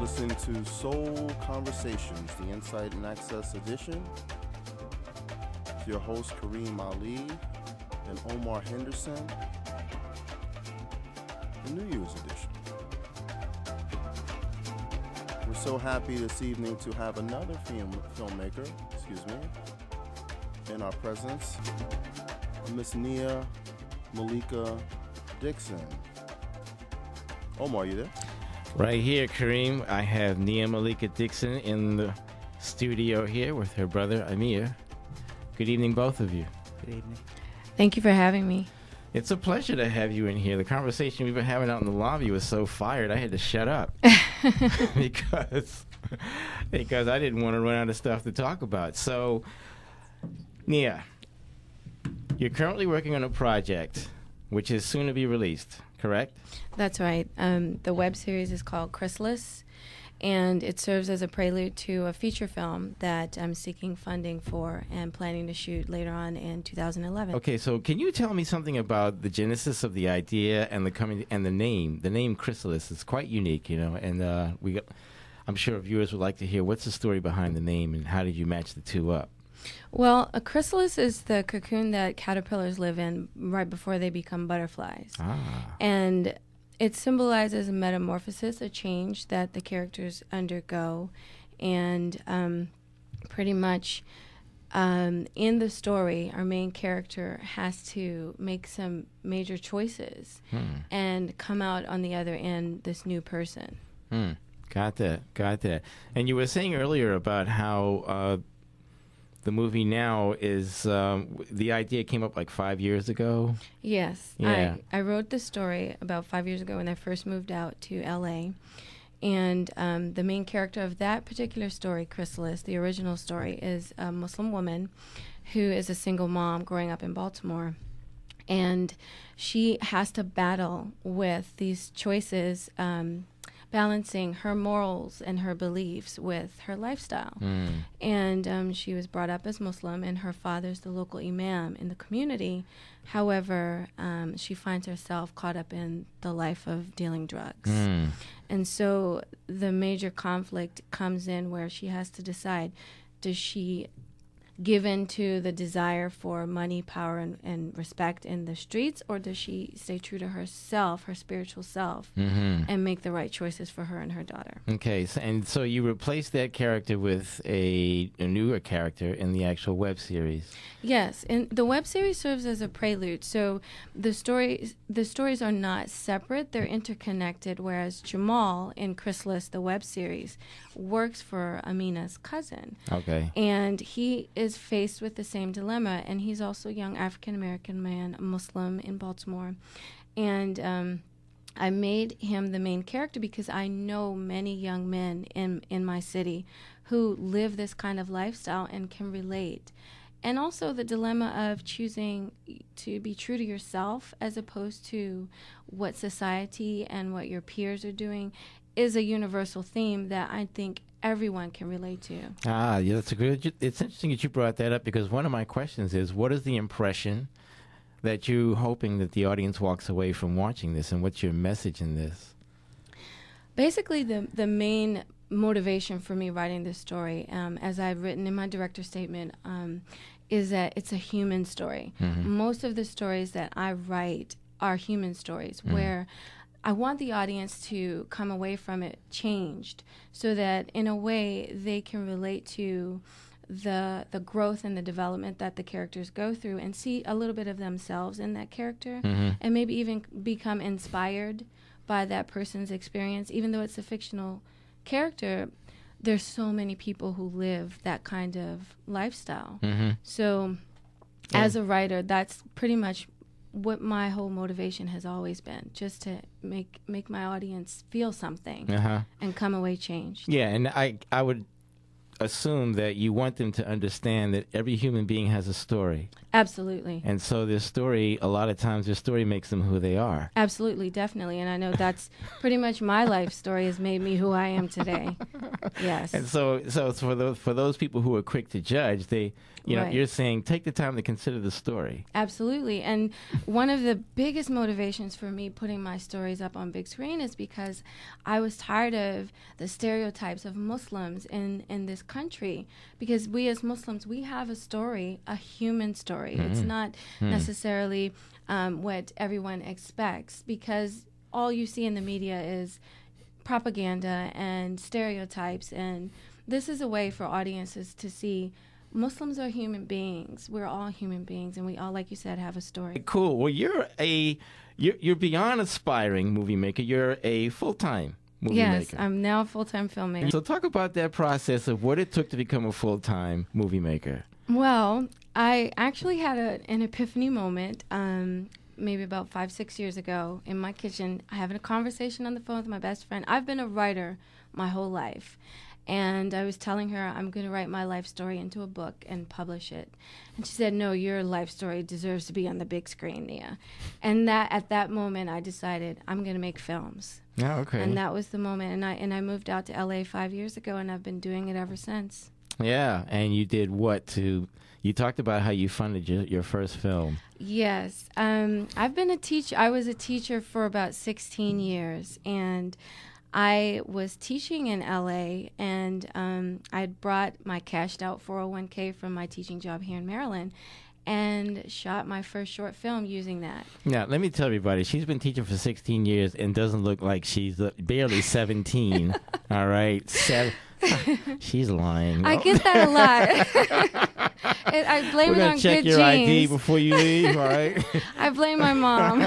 Listening to Soul Conversations, the Insight and Access edition. With your host, Kareem Ali and Omar Henderson. The New Year's edition. We're so happy this evening to have another filmmaker, in our presence, Miss Nia Malika Dixon. Omar, you there? Right here, Kareem. I have Nia Malika Dixon in the studio here with her brother, Amir. Good evening, both of you. Good evening. Thank you for having me. It's a pleasure to have you in here. The conversation we've been having out in the lobby was so fired, I had to shut up because I didn't want to run out of stuff to talk about. So, Nia, you're currently working on a project which is soon to be released, correct? That's right. The web series is called Chrysalis, and it serves as a prelude to a feature film that I'm seeking funding for and planning to shoot later on in 2011. Okay, so can you tell me something about the genesis of the idea and the name? The name Chrysalis is quite unique, and I'm sure viewers would like to hear what's the story behind the name and how did you match the two up? Well, a chrysalis is the cocoon that caterpillars live in right before they become butterflies. And it symbolizes a metamorphosis, a change that the characters undergo. And pretty much in the story, our main character has to make some major choices and come out on the other end this new person. Got that. And you were saying earlier about how the movie now is, the idea came up like 5 years ago? Yes. Yeah. I wrote the story about 5 years ago when I first moved out to L.A., and the main character of that particular story, Chrysalis, the original story, is a Muslim woman who is a single mom growing up in Baltimore. And she has to battle with these choices, balancing her morals and her beliefs with her lifestyle. And she was brought up as Muslim, and her father's the local imam in the community. However, she finds herself caught up in the life of dealing drugs. And so the major conflict comes in where she has to decide, does she give in to the desire for money, power, and respect in the streets, or does she stay true to herself, her spiritual self, and make the right choices for her and her daughter? Okay, so you replaced that character with a newer character in the actual web series. Yes, and the web series serves as a prelude. So the stories are not separate; they're interconnected. Whereas Jamal in Chrysalis, the web series, works for Amina's cousin. Okay, and he is faced with the same dilemma, and he's also a young African-American man, a Muslim in Baltimore. And I made him the main character because I know many young men in my city who live this kind of lifestyle and can relate. And also the dilemma of choosing to be true to yourself as opposed to what society and what your peers are doing is a universal theme that I think everyone can relate to. Yeah, that's a good. It's interesting that you brought that up because one of my questions is, what is the impression that you're hoping that the audience walks away from watching this, and what's your message in this? Basically, the main motivation for me writing this story, as I've written in my director's statement, is that it's a human story. Most of the stories that I write are human stories where I want the audience to come away from it changed so that in a way they can relate to the growth and the development that the characters go through and see a little bit of themselves in that character and maybe even become inspired by that person's experience. Even though it's a fictional character, there's so many people who live that kind of lifestyle. So as a writer, that's pretty much what my whole motivation has always been, just to make my audience feel something and come away changed. Yeah, and I would assume that you want them to understand that every human being has a story. Absolutely. And so their story, a lot of times their story makes them who they are. Absolutely, definitely. And I know that's pretty much my life story has made me who I am today. Yes. And so for those people who are quick to judge, Right. you're saying take the time to consider the story. Absolutely. And one of the biggest motivations for me putting my stories up on big screen is because I was tired of the stereotypes of Muslims in this country. Because we as Muslims, we have a story, a human story. It's not necessarily what everyone expects, because all you see in the media is propaganda and stereotypes. And this is a way for audiences to see Muslims are human beings. We're all human beings, and we all, like you said, have a story. Cool. Well, you're beyond aspiring movie maker. You're a full-time movie Yes, maker. I'm now a full-time filmmaker. So talk about that process of what it took to become a full-time movie maker. Well, I actually had an epiphany moment maybe about 5-6 years ago in my kitchen, having a conversation on the phone with my best friend. I've been a writer my whole life. And I was telling her I'm going to write my life story into a book and publish it. And she said, no, your life story deserves to be on the big screen, Nia. And at that moment, I decided I'm going to make films. Yeah, okay. And that was the moment. And I moved out to L.A. 5 years ago, and I've been doing it ever since. Yeah, and you did what you talked about how you funded your first film. Yes. I've been a teacher. I was a teacher for about 16 years, and I was teaching in LA, and I'd brought my cashed out 401k from my teaching job here in Maryland and shot my first short film using that. Now, let me tell everybody, she's been teaching for 16 years and doesn't look like she's barely 17. All right? She's lying. I get that a lot. I blame it on good genes. We're going to check your ID before you leave, all right? I blame my mom.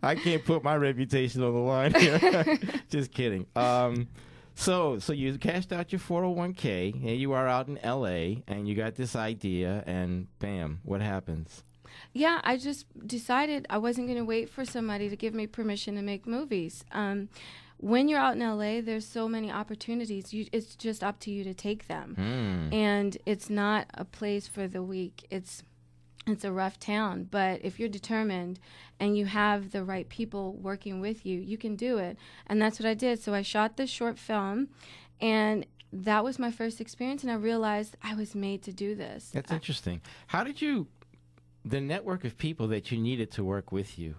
I can't put my reputation on the line here. Just kidding. So you cashed out your 401k, and you are out in L.A., and you got this idea, and bam, what happens? Yeah, I just decided I wasn't going to wait for somebody to give me permission to make movies. When you're out in LA, there's so many opportunities. It's just up to you to take them. And it's not a place for the weak. It's a rough town. But if you're determined and you have the right people working with you, you can do it. And that's what I did. So I shot this short film, and that was my first experience. And I realized I was made to do this. That's interesting. How did the network of people that you needed to work with you,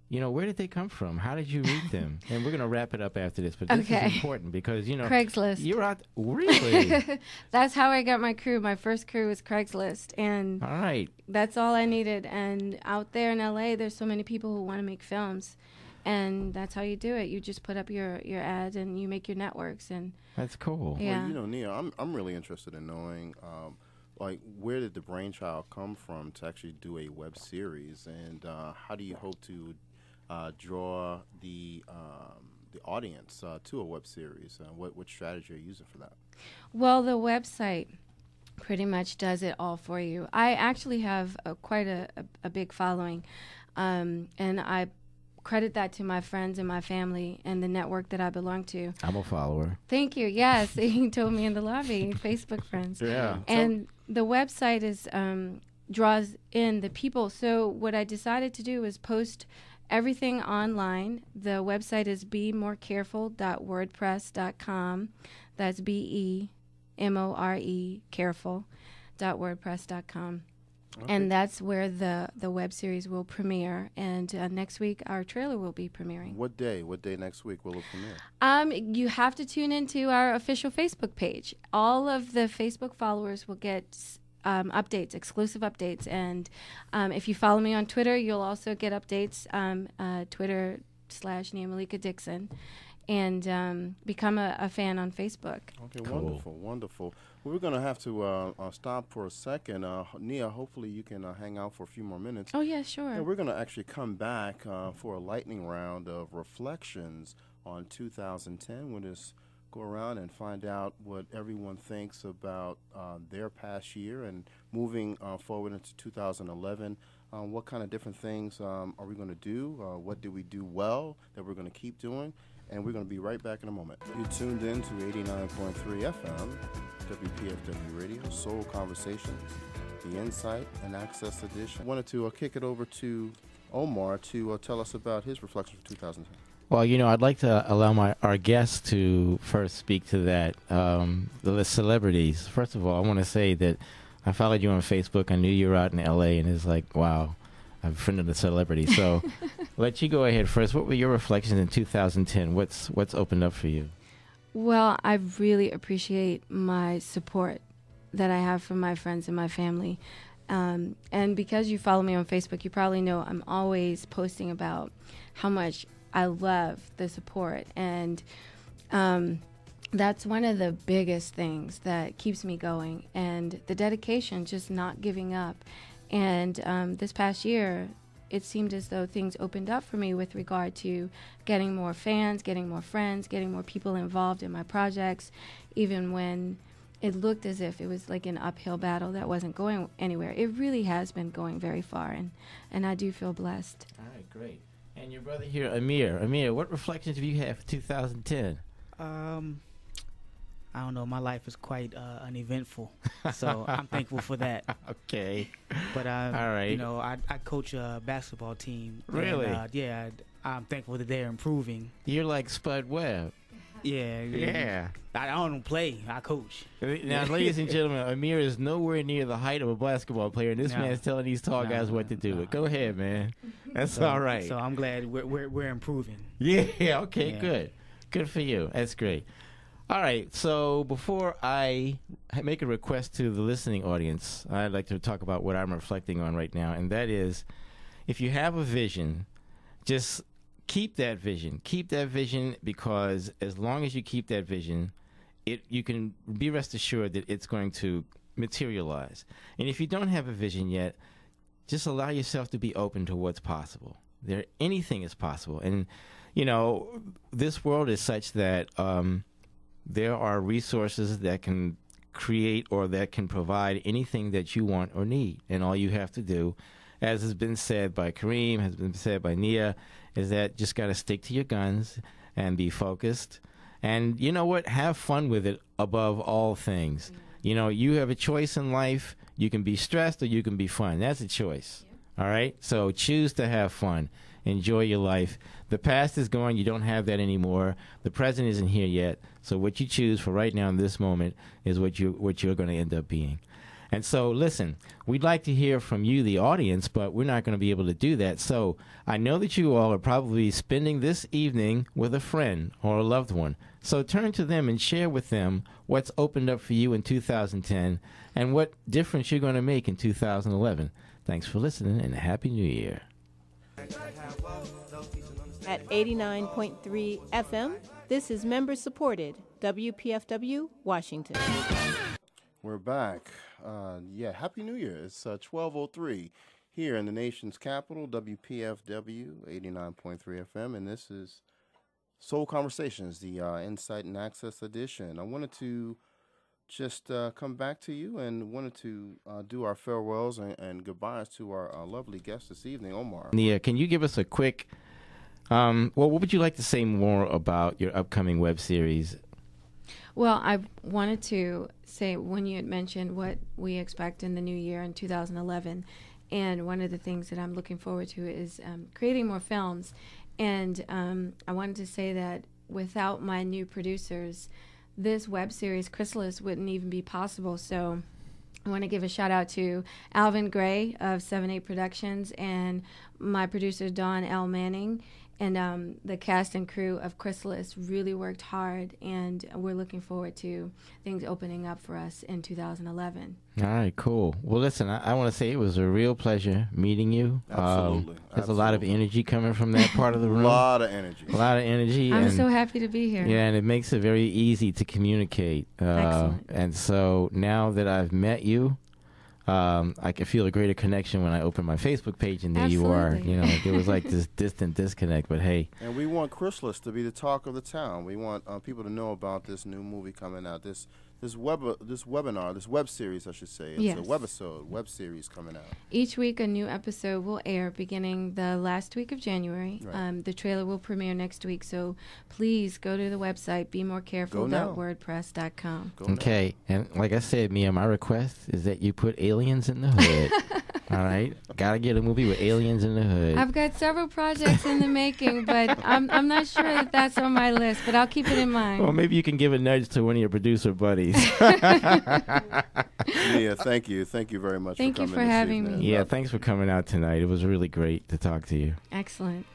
where did they come from? How did you meet them? And we're going to wrap it up after this, but this is important because, Craigslist. You're out. Really? That's how I got my crew. My first crew was Craigslist. And all right. That's all I needed. And out there in LA, there's so many people who want to make films. And that's how you do it. You just put up your ads and you make your networks. And that's cool. Yeah. Well, Nia, I'm really interested in knowing, where did the brainchild come from to actually do a web series? And how do you hope to draw the audience to a web series? What strategy are you using for that? Well, the website pretty much does it all for you. I actually have quite a big following, and I credit that to my friends and my family and the network that I belong to. I'm a follower. Thank you. Yes, you told me in the lobby, Facebook friends. Yeah. And the website is draws in the people. So what I decided to do was post everything online. The website is bemorecareful.wordpress.com. That's BEMORE careful.wordpress.com. Okay. And that's where the web series will premiere. And next week, our trailer will be premiering. What day? What day next week will it premiere? You have to tune into our official Facebook page. All of the Facebook followers will get updates, exclusive updates. And if you follow me on Twitter, you'll also get updates, Twitter/Nia Malika Dixon, and become a fan on Facebook. Okay, cool. Wonderful. We're going to have to stop for a second. Nia, hopefully you can hang out for a few more minutes. Oh, yeah, sure. And we're going to actually come back for a lightning round of reflections on 2010. We'll just go around and find out what everyone thinks about their past year and moving forward into 2011. what kind of different things are we going to do? What did we do well that we're going to keep doing? And we're going to be right back in a moment. You tuned in to 89.3 FM, WPFW Radio, Soul Conversations, the Insight and Access Edition. I wanted to kick it over to Omar to tell us about his reflections for 2010. Well, I'd like to allow our guests to first speak to that. The celebrities. First of all, I want to say that I followed you on Facebook. I knew you were out in L.A., and it's like, wow, I'm a friend of the celebrity. So let you go ahead first. What were your reflections in 2010? What's opened up for you? Well, I really appreciate my support that I have from my friends and my family. And because you follow me on Facebook, you probably know I'm always posting about how much I love the support. And that's one of the biggest things that keeps me going. And the dedication, just not giving up. And this past year, it seemed as though things opened up for me with regard to getting more fans, getting more friends, getting more people involved in my projects, even when it looked as if it was like an uphill battle that wasn't going anywhere. It really has been going very far, and I do feel blessed. All right, great. And your brother here, Amir. Amir, what reflections have you had for 2010? I don't know. My life is quite uneventful, so I'm thankful for that. Okay. But all right. I coach a basketball team. Really? And, I'm thankful that they're improving. You're like Spud Webb. Yeah. I don't play. I coach. Now, ladies and gentlemen, Amir is nowhere near the height of a basketball player, and this man's telling these tall guys what to do. Go ahead, man. That's all right. So I'm glad we're improving. Yeah. Okay. Yeah. Good for you. That's great. All right, so before I make a request to the listening audience, I'd like to talk about what I'm reflecting on right now, and that is, if you have a vision, just keep that vision. Keep that vision, because as long as you keep that vision, you can be rest assured that it's going to materialize. And if you don't have a vision yet, just allow yourself to be open to what's possible. Anything is possible. And, this world is such that there are resources that can create or that can provide anything that you want or need. And all you have to do, as has been said by Kareem, has been said by Nia, is that just got to stick to your guns and be focused. And you know what? Have fun with it above all things. You have a choice in life. You can be stressed or you can be fun. That's a choice. Yeah. All right? So choose to have fun. Enjoy your life. The past is gone. You don't have that anymore. The present isn't here yet. So what you choose for right now in this moment is what you're going to end up being. And so, listen, we'd like to hear from you, the audience, but we're not going to be able to do that. So I know that you all are probably spending this evening with a friend or a loved one. So turn to them and share with them what's opened up for you in 2010 and what difference you're going to make in 2011. Thanks for listening, and Happy New Year. At 89.3 FM, this is member-supported WPFW, Washington. We're back. Happy New Year. It's 12:03 here in the nation's capital, WPFW 89.3 FM, and this is Soul Conversations, the Insight and Access Edition. I wanted to just come back to you and wanted to do our farewells and goodbyes to our lovely guest this evening, Omar. Nia, can you give us a quick, what would you like to say more about your upcoming web series? Well, I wanted to say, when you had mentioned what we expect in the new year in 2011, and one of the things that I'm looking forward to is creating more films. And I wanted to say that without my new producers, this web series, Chrysalis, wouldn't even be possible. So I want to give a shout out to Alvin Gray of 7-8 Productions and my producer, Dawn L. Manning. And the cast and crew of Chrysalis really worked hard, and we're looking forward to things opening up for us in 2011. All right, cool. Well, listen, I want to say it was a real pleasure meeting you. Absolutely. There's a lot of energy coming from that part of the room. A lot of energy. I'm so happy to be here. Yeah, and it makes it very easy to communicate. Excellent. And so now that I've met you, I can feel a greater connection when I open my Facebook page, and there Absolutely. you are. There was like this distant disconnect, but hey. And we want Chrysalis to be the talk of the town. We want people to know about this new movie coming out, this this webinar, this web series, I should say. It's Yes. a web series coming out. Each week, a new episode will air beginning the last week of January. Right. The trailer will premiere next week, so please go to the website, bemorecareful.wordpress.com. Go now. Okay, and like I said, Mia, my request is that you put aliens in the hood. All right, gotta get a movie with aliens in the hood. I've got several projects in the making, but I'm not sure that that's on my list, but I'll keep it in mind. Well, maybe you can give a nudge to one of your producer buddies. Nia, thank you very much. Thank for you coming for this having evening. me. Yeah, thanks for coming out tonight. It was really great to talk to you. Excellent.